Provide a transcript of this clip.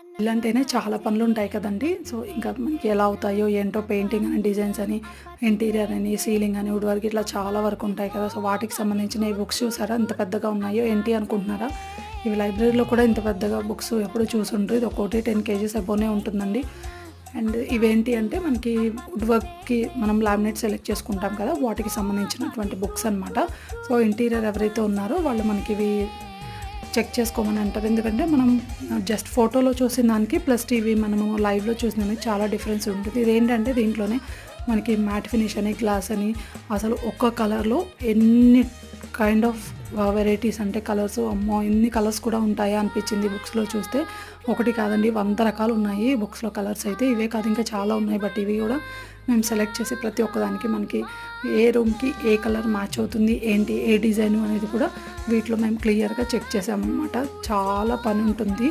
ఇల్లంటేనే చాలా పనులుంటాయి కదండీ! సో, ఇంకా మనకి ఎలా అవుతాయో ఏంటో పెయింటింగ్ అని, డిజైన్స్ అని, ఇంటీరియర్ అని, సీలింగ్ అని, వుడ్ వర్క్ ఇట్లా చాలా వరకు ఉంటాయి కదా! సో, వాటికి సంబంధించిన ఈ బుక్స్ చూసారా ఎంత పెద్దగా ఉన్నాయో ఏంటి అనుకుంటున్నారా? ఇవి లైబ్రరీలో కూడా ఇంత పెద్దగా బుక్స్ ఎప్పుడు చూసుండ్రు. ఇది ఒక్కోటి 10 కేజీస్ అబోనే ఉంటుందండి. అండ్ ఇవేంటి అంటే మనకి వుడ్ వర్క్‌కి మనం లామినేట్ సెలెక్ట్ చేసుకుంటాం కదా! వాటికి సంబంధించినటువంటి బుక్స్ అనమాట. సో, ఇంటీరియర్ ఎవరైతే ఉన్నారో వాళ్ళు మనకివి చెక్ చేసుకోమని అంటారు. ఎందుకంటే మనం జస్ట్ ఫోటోలో చూసిన దానికి ప్లస్ టీవీ మనము లైవ్‌లో చూసిన దానికి చాలా డిఫరెన్స్ ఉంటుంది. ఇదేంటంటే దీంట్లోనే మనకి మ్యాట్ ఫినిష్ అని, గ్లాస్ అని అసలు ఒక్క కలర్‌లో ఎన్ని కైండ్ ఆఫ్ వెరైటీస్ అంటే కలర్స్ అమ్మో! ఇన్ని కలర్స్ కూడా ఉంటాయా అనిపించింది బుక్స్‌లో చూస్తే. ఒకటి కాదండి 100 రకాలు ఉన్నాయి బుక్స్‌లో కలర్స్ అయితే. ఇవే కాదు ఇంకా చాలా ఉన్నాయి. బట్ ఇవి కూడా మేము సెలెక్ట్ చేసి ప్రతి ఒక్కదానికి మనకి ఏ రూమ్‌కి ఏ కలర్ మ్యాచ్ అవుతుంది, ఏంటి, ఏ డిజైను అనేది కూడా వీటిలో మేము క్లియర్‌గా చెక్ చేసామన్నమాట. చాలా పని ఉంటుంది.